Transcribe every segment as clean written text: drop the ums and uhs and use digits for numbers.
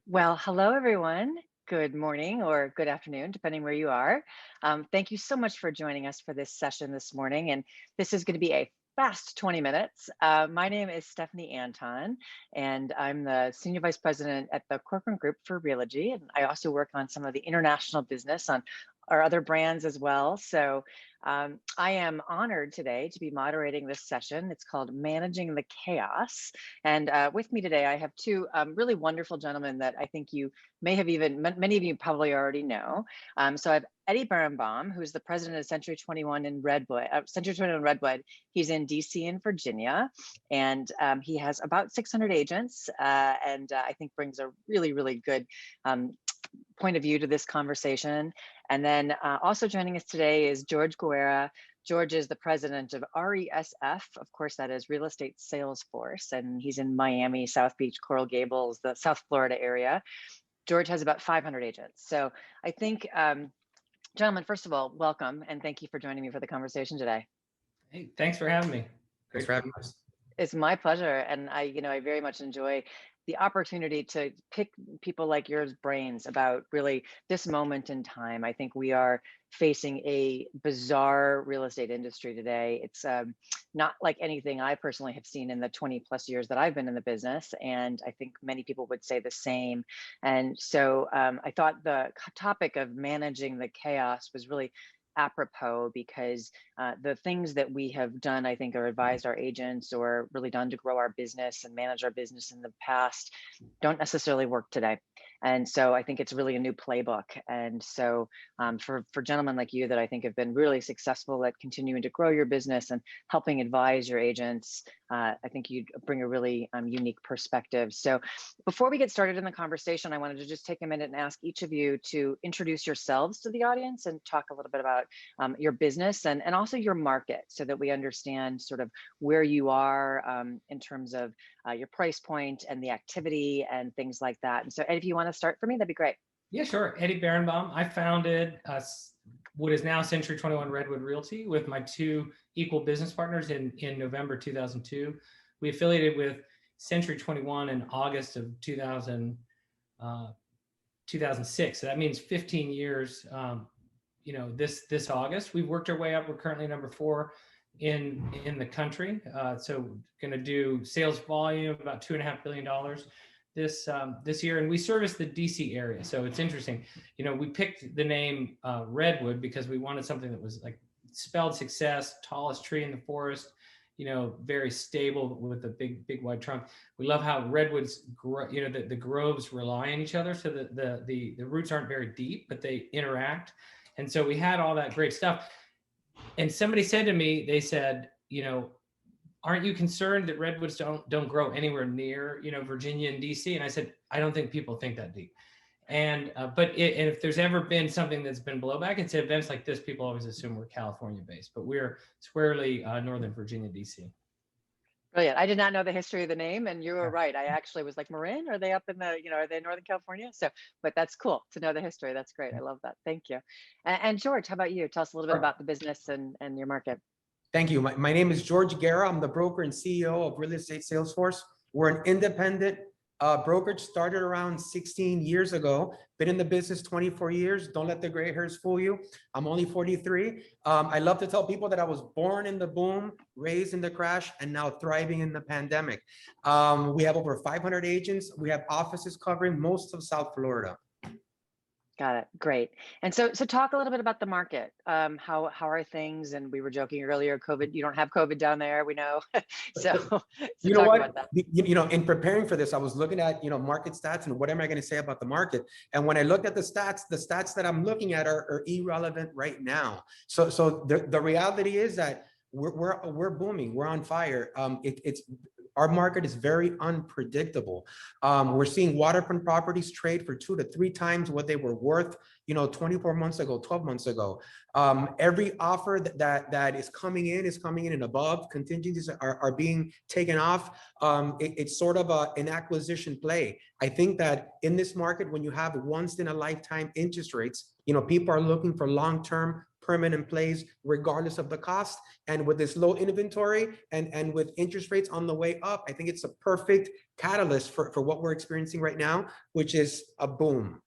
Well, hello, everyone. Good morning or good afternoon, depending where you are. Thank you so much for joining us for this session this morning. And this is going to be a fast 20 minutes. My name is Stephanie Anton, and I'm the Senior Vice President at the Corcoran Group for Realogy. And I also work on some of the international business on our other brands as well. So I am honored today to be moderating this session. It's called Managing the Chaos. And with me today, I have two really wonderful gentlemen that I think you may have many of you probably already know. So I have Eddie Birnbaum, who's the president of Century 21 in Redwood. Century 21 Redwood. He's in DC and Virginia, and he has about 600 agents, and I think brings a really, really good point of view to this conversation. And then also joining us today is Jorge Guerra. George is the president of RESF. Of course, that is Real Estate Salesforce, and he's in Miami, South Beach, Coral Gables, the South Florida area. George has about 500 agents. So I think, gentlemen, first of all, welcome, and thank you for joining me for the conversation today. Hey, thanks for having me. Thanks for having us. It's my pleasure, and I very much enjoy the opportunity to pick people like yours brains about really this moment in time. I think we are facing a bizarre real estate industry today. It's not like anything I personally have seen in the 20 plus years that I've been in the business, and I think many people would say the same. And so I thought the topic of managing the chaos was really apropos because the things that we have done, I think, or advised our agents or really done to grow our business and manage our business in the past don't necessarily work today. And so I think it's really a new playbook. And so for gentlemen like you that I think have been really successful at continuing to grow your business and helping advise your agents, I think you bring a really unique perspective. So before we get started in the conversation, I wanted to just take a minute and ask each of you to introduce yourselves to the audience and talk a little bit about your business and also your market so that we understand sort of where you are in terms of your price point and the activity and things like that. And so Ed, if you want to start for me, that'd be great. Yeah, sure. Eddie Birnbaum. I founded what is now Century 21 Redwood Realty with my two equal business partners in November 2002. We affiliated with Century 21 in August of 2006. So that means 15 years. This August, we've worked our way up. We're currently number 4 in the country. So going to do sales volume about $2.5 billion this year, and we service the DC area. So it's interesting. We picked the name Redwood because we wanted something that was like spelled success, tallest tree in the forest. Very stable with a big wide trunk. We love how redwoods grow. The groves rely on each other, so that the roots aren't very deep, but they interact. And so we had all that great stuff. And somebody said to me, they said, aren't you concerned that redwoods don't grow anywhere near, Virginia and DC? And I said, I don't think people think that deep. And and if there's ever been something that's been blowback, it's events like this. People always assume we're California based, but we're squarely Northern Virginia, DC. Brilliant. I did not know the history of the name, and you were right. I actually was like, Marin, are they up in the, are they in Northern California? So, but that's cool to know the history. That's great. I love that. Thank you. And George, how about you? Tell us a little bit about the business and your market. Thank you. My name is Jorge Guerra. I'm the broker and CEO of Real Estate Salesforce. We're an independent brokerage, started around 16 years ago. Been in the business 24 years. Don't let the gray hairs fool you. I'm only 43. I love to tell people that I was born in the boom, raised in the crash, and now thriving in the pandemic. We have over 500 agents. We have offices covering most of South Florida. Got it. Great. And so talk a little bit about the market. How are things? And we were joking earlier, COVID, you don't have COVID down there, we know. so you know talk what, about that. In preparing for this, I was looking at, market stats and what am I going to say about the market? And when I looked at the stats that I'm looking at are irrelevant right now. So the reality is that we're booming, we're on fire. Our market is very unpredictable. We're seeing waterfront properties trade for 2 to 3 times what they were worth, 24 months ago, 12 months ago. Every offer that is coming in and above. Contingencies are being taken off. It's sort of an acquisition play. I think that in this market, when you have once in a lifetime interest rates, people are looking for long-term permanent plays regardless of the cost. And with this low inventory and with interest rates on the way up, I think it's a perfect catalyst for what we're experiencing right now, which is a boom.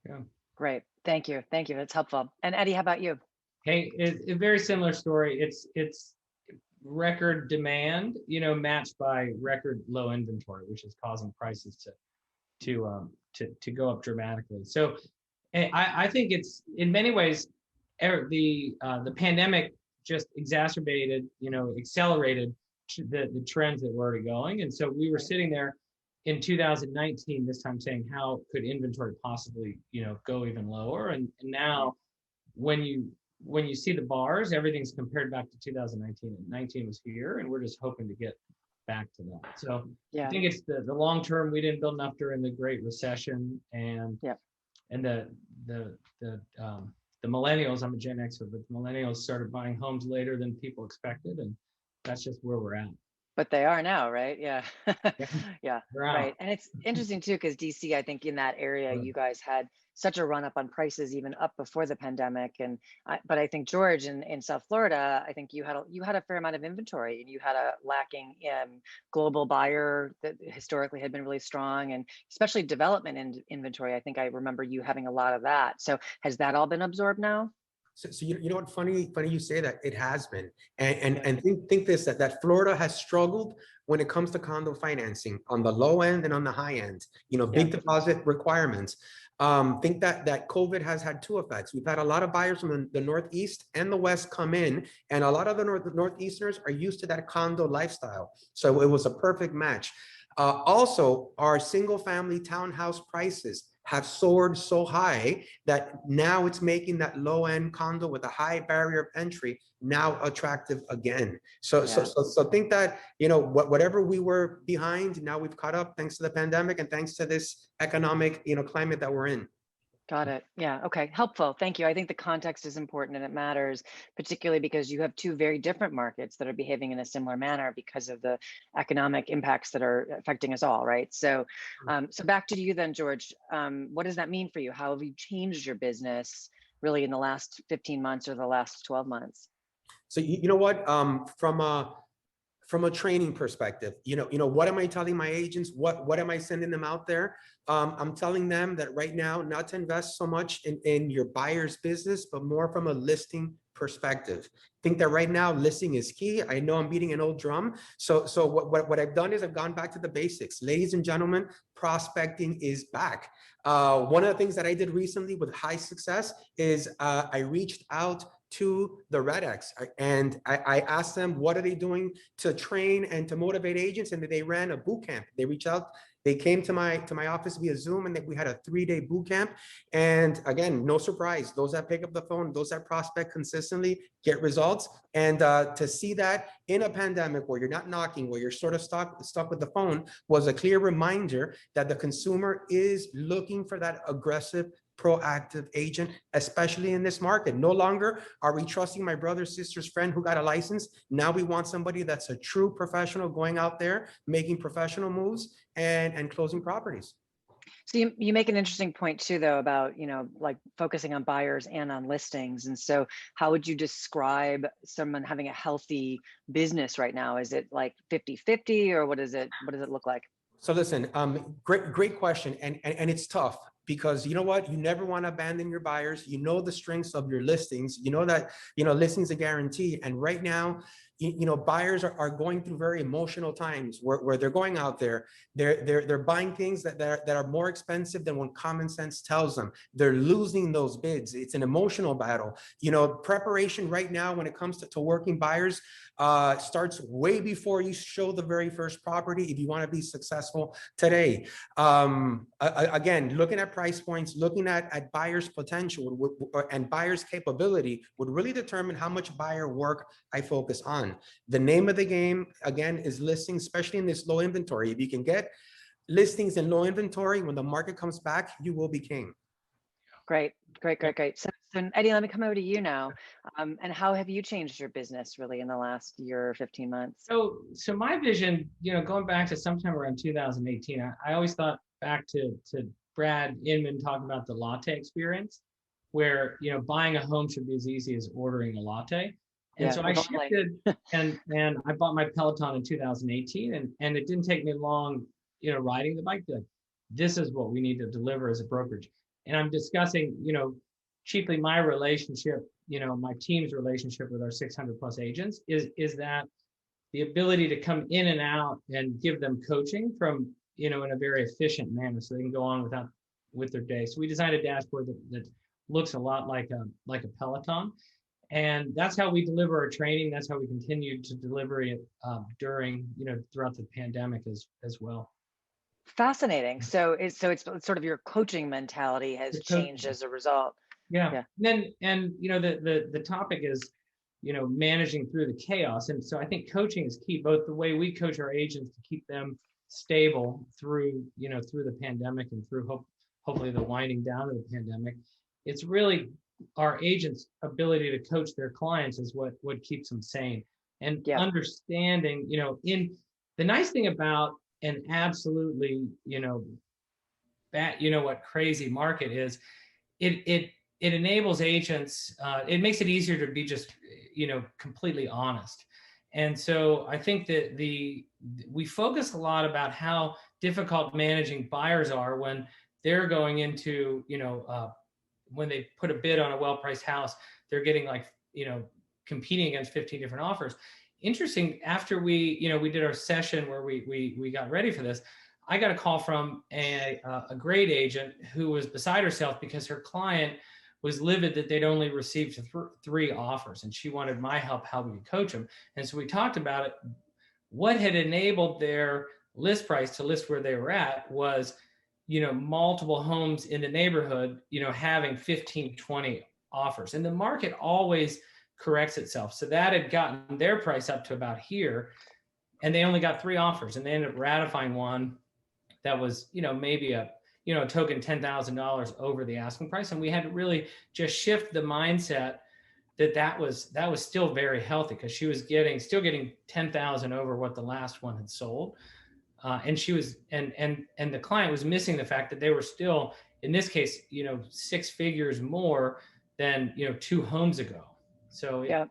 Yeah. Great. Thank you. Thank you. That's helpful. And Eddie, how about you? Hey, a very similar story. It's record demand, matched by record low inventory, which is causing prices to go up dramatically. So I think it's in many ways the pandemic just exacerbated, accelerated the trends that were already going. And so we were sitting there in 2019 this time saying, how could inventory possibly, go even lower? And now when you see the bars, everything's compared back to 2019, and 19 was here, and we're just hoping to get back to that. So I think it's the long term. We didn't build enough during the Great Recession, and the millennials. I'm a Gen Xer, but the millennials started buying homes later than people expected, and that's just where we're at. But they are now, right? Yeah. Yeah, Right. And it's interesting too, because DC, I think in that area, you guys had such a run up on prices, even up before the pandemic. And but I think George in South Florida, I think you had a fair amount of inventory, and you had a lacking global buyer that historically had been really strong, and especially development inventory. I think I remember you having a lot of that. So has that all been absorbed now? So you know what, funny you say that. It has been. And think this, that Florida has struggled when it comes to condo financing on the low end and on the high end, big deposit requirements. Think that COVID has had two effects. We've had a lot of buyers from the Northeast and the West come in, and a lot of the Northeasterners are used to that condo lifestyle. So it was a perfect match. Also, our single family townhouse prices have soared so high that now it's making that low end condo with a high barrier of entry now attractive again. So think that, whatever we were behind, now we've caught up thanks to the pandemic and thanks to this economic, climate that we're in. Got it. Yeah. Okay. Helpful. Thank you. I think the context is important, and it matters, particularly because you have two very different markets that are behaving in a similar manner because of the economic impacts that are affecting us all, right? So, so back to you then, George. What does that mean for you? How have you changed your business really in the last 15 months or the last 12 months? So you know what? From a training perspective, what am I telling my agents? What am I sending them out there? I'm telling them that right now, not to invest so much in your buyer's business, but more from a listing perspective. Think that right now listing is key. I know I'm beating an old drum. So what I've done is I've gone back to the basics. Ladies and gentlemen, prospecting is back. One of the things that I did recently with high success is I reached out to the REDX, and I asked them, what are they doing to train and to motivate agents? And they ran a boot camp. They reached out, they came to my office via Zoom, and we had a 3-day boot camp. And again, no surprise, those that pick up the phone, those that prospect consistently get results. And to see that in a pandemic where you're not knocking, where you're sort of stuck with the phone, was a clear reminder that the consumer is looking for that aggressive, proactive agent, especially in this market. No longer are we trusting my brother, sister's friend who got a license. Now we want somebody that's a true professional going out there, making professional moves and closing properties. So you make an interesting point too, though, about, like focusing on buyers and on listings. And so how would you describe someone having a healthy business right now? Is it like 50-50, or what does it look like? So listen, great question. And it's tough, because you know what, you never want to abandon your buyers. The strengths of your listings, that listings a guarantee. And right now, buyers are going through very emotional times where they're going out there, they're buying things that are more expensive than what common sense tells them. They're losing those bids. It's an emotional battle. Preparation right now when it comes to working buyers starts way before you show the very first property if you want to be successful today. Again, looking at price points, looking at buyers' potential and buyers' capability would really determine how much buyer work I focus on. The name of the game, again, is listings, especially in this low inventory. If you can get listings in low inventory, when the market comes back, you will be king. Great. So Eddie, let me come over to you now. And how have you changed your business really in the last year or 15 months? So my vision, going back to sometime around 2018, I always thought back to Brad Inman talking about the latte experience, where, buying a home should be as easy as ordering a latte. And Yeah, so I if only. shifted and I bought my Peloton in 2018, and it didn't take me long, riding the bike, like, this is what we need to deliver as a brokerage. And I'm discussing, chiefly my relationship, my team's relationship with our 600 plus agents is that the ability to come in and out and give them coaching from, in a very efficient manner so they can go on with their day. So we designed a dashboard that looks a lot like a Peloton. And that's how we deliver our training. That's how we continue to deliver it during, throughout the pandemic as well. Fascinating. So it's sort of your coaching mentality has The changed coaching. as a result. Yeah. Yeah. And the topic is, managing through the chaos. And so I think coaching is key, both the way we coach our agents to keep them stable through, through the pandemic and through hopefully the winding down of the pandemic. It's really our agents' ability to coach their clients is what keeps them sane. And Yeah. understanding, in the nice thing about an absolutely, what crazy market is, it enables agents, it makes it easier to be just, completely honest. And so I think that we focus a lot about how difficult managing buyers are when they're going into, when they put a bid on a well-priced house, they're getting competing against 15 different offers. Interesting, after we did our session where we got ready for this, I got a call from a great agent who was beside herself because her client was livid that they'd only received 3 offers, and she wanted my help how we could coach them. And so we talked about it. What had enabled their list price to list where they were at was, multiple homes in the neighborhood, having 15, 20 offers. And the market always corrects itself. So that had gotten their price up to about here, and they only got 3 offers, and they ended up ratifying one that was, maybe a token $10,000 over the asking price. And we had to really just shift the mindset that was still very healthy, because she was still getting 10,000 over what the last one had sold. And she was, and the client was missing the fact that they were still, in this case, 6 figures more than, 2 homes ago. So Yeah.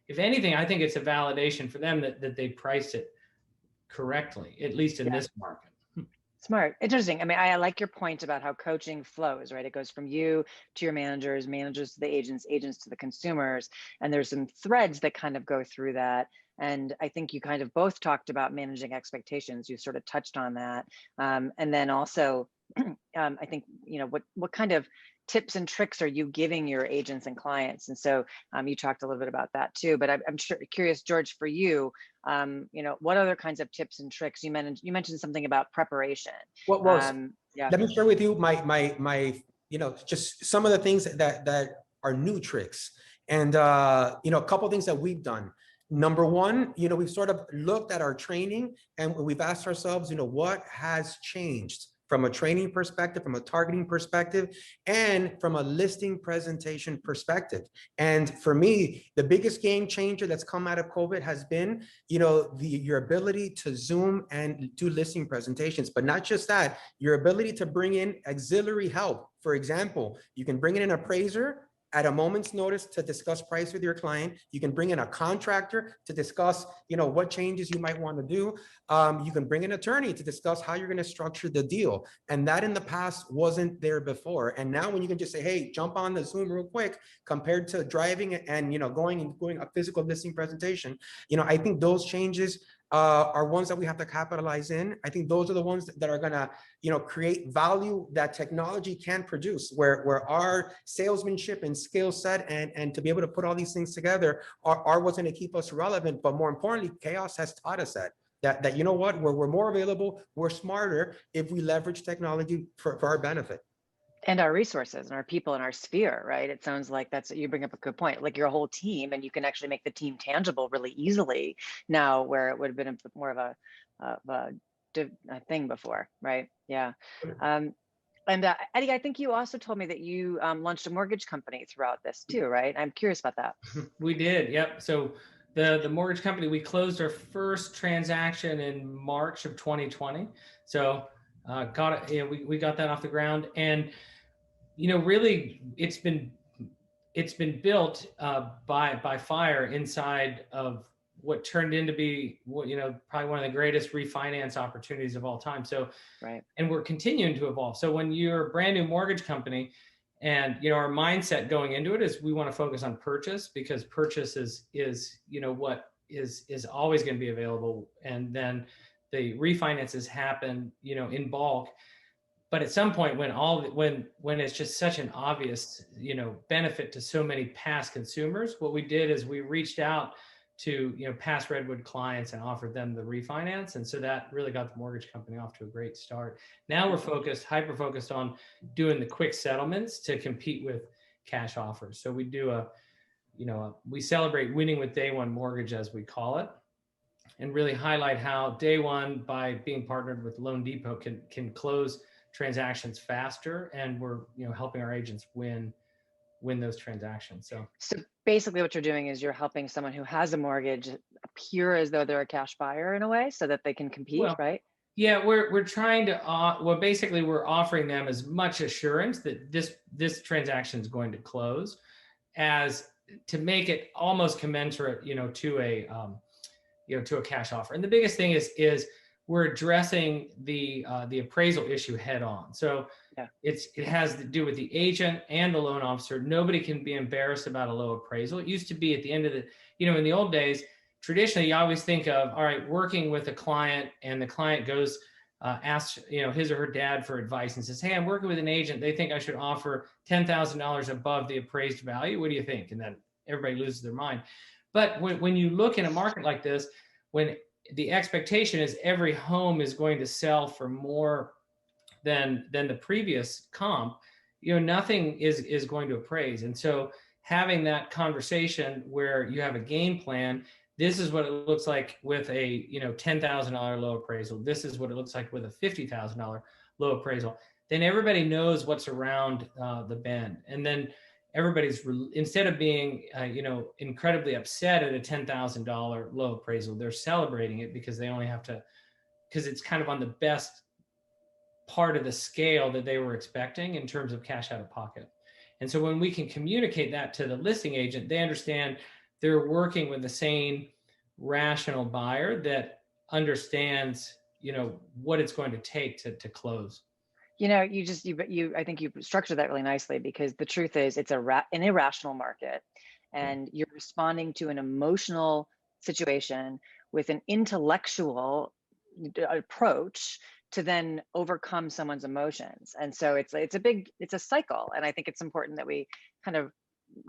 if anything, I think it's a validation for them that they priced it correctly, at least in this market. Smart. Interesting. I mean, I like your point about how coaching flows, right? It goes from you to your managers, managers to the agents, agents to the consumers. And there's some threads that kind of go through that. And I think you kind of both talked about managing expectations. You sort of touched on that. And then also, I think, what kind of tips and tricks are you giving your agents and clients? And so you talked a little bit about that too, but I'm curious, George, for you, what other kinds of tips and tricks? You mentioned something about preparation. Yeah. Let me share with you my just some of the things that are new tricks, and a couple of things that we've done. Number one, we've sort of looked at our training and we've asked ourselves, what has changed from a training perspective, from a targeting perspective, and from a listing presentation perspective. And for me, the biggest game changer that's come out of COVID has been, your ability to Zoom and do listing presentations, but not just that, your ability to bring in auxiliary help. For example, you can bring in an appraiser at a moment's notice to discuss price with your client. You can bring in a contractor to discuss, what changes you might want to do. You can bring an attorney to discuss how you're going to structure the deal. And that in the past wasn't there before. And now when you can just say, hey, jump on the Zoom real quick, compared to driving and, going a physical listing presentation, I think those changes are ones that we have to capitalize in. I think those are the ones that are gonna, create value that technology can produce, where our salesmanship and skill set and to be able to put all these things together are what's gonna keep us relevant. But more importantly, chaos has taught us that you know what, we're more available, we're smarter if we leverage technology for our benefit. And our resources and our people in our sphere, right? It sounds like you bring up a good point, like your whole team, and you can actually make the team tangible really easily now, where it would have been more of a thing before, right? Yeah. And Eddie, I think you also told me that you launched a mortgage company throughout this too, right? I'm curious about that. We did, yep. So the mortgage company, we closed our first transaction in March of 2020. So we got that off the ground, and really, it's been it's been built by fire inside of what turned into be, probably one of the greatest refinance opportunities of all time. So, Right. and we're continuing to evolve. So when you're a brand new mortgage company, and our mindset going into it is we want to focus on purchase, because purchase is what is always going to be available, and then the refinances happen in bulk. But at some point, when it's just such an obvious benefit to so many past consumers, what we did is we reached out to past Redwood clients and offered them the refinance, and so that really got the mortgage company off to a great start. Now we're hyper focused on doing the quick settlements to compete with cash offers. So we do we celebrate winning with day one mortgage, as we call it, and really highlight how day one, by being partnered with Loan Depot, can close transactions faster, and we're helping our agents win those transactions. So basically what you're doing is you're helping someone who has a mortgage appear as though they're a cash buyer in a way, so that they can compete, Well, right? yeah, we're trying to basically we're offering them as much assurance that this transaction is going to close, as to make it almost commensurate to a cash offer. And the biggest thing is we're addressing the appraisal issue head on. So Yeah. it has to do with the agent and the loan officer. Nobody can be embarrassed about a low appraisal. It used to be at the end of the, in the old days, traditionally you always think of, all right, working with a client, and the client goes, asks his or her dad for advice and says, hey, I'm working with an agent. They think I should offer $10,000 above the appraised value. What do you think? And then everybody loses their mind. But when you look in a market like this, when the expectation is every home is going to sell for more than the previous comp, nothing is going to appraise. And so having that conversation where you have a game plan, this is what it looks like with a $10,000 low appraisal. This is what it looks like with a $50,000 low appraisal. Then everybody knows what's around the bend, and then everybody's instead of being incredibly upset at a $10,000 low appraisal, they're celebrating it because they only have to, because it's kind of on the best part of the scale that they were expecting in terms of cash out of pocket. And so when we can communicate that to the listing agent, they understand they're working with the same rational buyer that understands what it's going to take to close. I think you structured that really nicely, because the truth is it's an irrational market, and you're responding to an emotional situation with an intellectual approach to then overcome someone's emotions. And so it's a cycle. And I think it's important that we kind of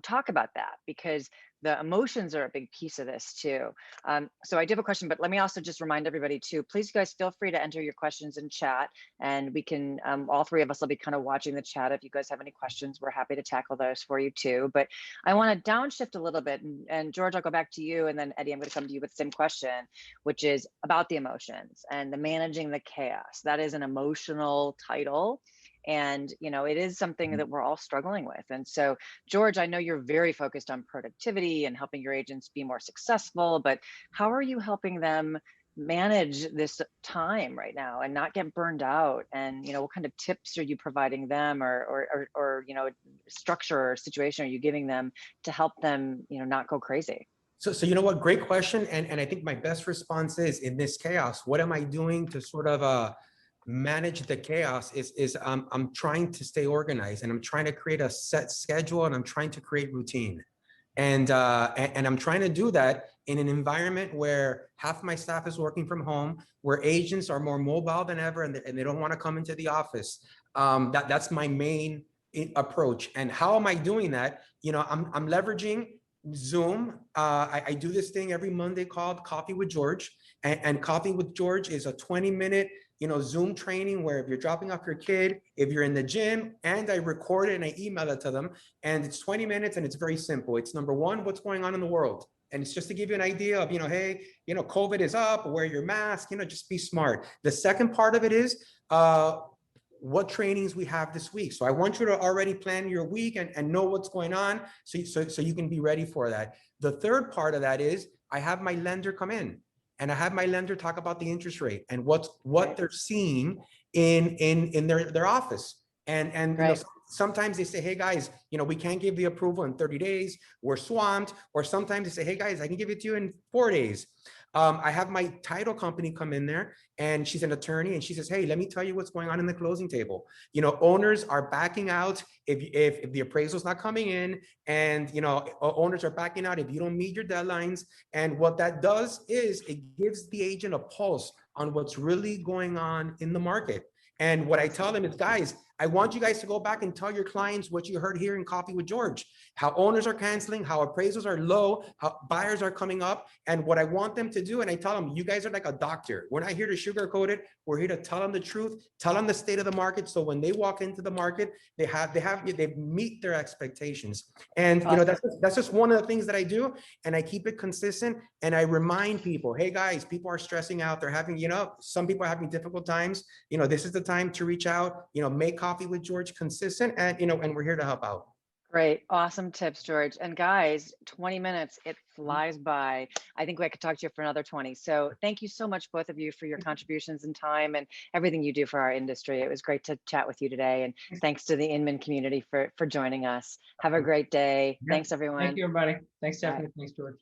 talk about that, because the emotions are a big piece of this too. So I do have a question, but let me also just remind everybody too, please guys feel free to enter your questions in chat, and we can, all three of us will be kind of watching the chat. If you guys have any questions, we're happy to tackle those for you too. But I want to downshift a little bit, and George, I'll go back to you, and then Eddie, I'm going to come to you with the same question, which is about the emotions and the managing the chaos. That is an emotional title. And, it is something that we're all struggling with. And so, George, I know you're very focused on productivity and helping your agents be more successful, but how are you helping them manage this time right now and not get burned out? And, what kind of tips are you providing them, or structure or situation are you giving them to help them, not go crazy? So you know what, great question. And I think my best response is, in this chaos, what am I doing to sort of manage the chaos is I'm trying to stay organized, and I'm trying to create a set schedule, and I'm trying to create routine. And I'm trying to do that in an environment where half my staff is working from home, where agents are more mobile than ever, and they don't want to come into the office. That's my main approach. And how am I doing that? I'm leveraging Zoom. I do this thing every Monday called Coffee with George, and Coffee with George is a 20-minute Zoom training where, if you're dropping off your kid, if you're in the gym, and I record it and I email it to them, and it's 20 minutes, and it's very simple. It's number one, what's going on in the world. And it's just to give you an idea of, hey, COVID is up, wear your mask, just be smart. The second part of it is, what trainings we have this week. So I want you to already plan your week and know what's going on, so you can be ready for that. The third part of that is, I have my lender come in, and I have my lender talk about the interest rate and what they're seeing in their office. And Right. Sometimes they say, hey guys, we can't give the approval in 30 days. We're swamped. Or sometimes they say, hey guys, I can give it to you in 4 days. I have my title company come in there, and she's an attorney, and she says, hey, let me tell you what's going on in the closing table. Owners are backing out if the appraisal's not coming in, and owners are backing out if you don't meet your deadlines. And what that does is it gives the agent a pulse on what's really going on in the market. And what I tell them is, guys, I want you guys to go back and tell your clients what you heard here in Coffee with George, how owners are canceling, how appraisals are low, how buyers are coming up. And what I want them to do, and I tell them, you guys are like a doctor. We're not here to sugarcoat it. We're here to tell them the truth, tell them the state of the market. So when they walk into the market, they meet their expectations. And that's just one of the things that I do. And I keep it consistent. And I remind people, hey guys, people are stressing out. They're having, some people are having difficult times. This is the time to reach out, make Coffee with George consistent, and and we're here to help out. Great. Awesome tips, George. And guys, 20 minutes, it flies by. I think I could talk to you for another 20. So thank you so much, both of you, for your contributions and time and everything you do for our industry. It was great to chat with you today. And thanks to the Inman community for joining us. Have a great day. Yeah. Thanks, everyone. Thank you, everybody. Thanks, Stephanie. Thanks, George.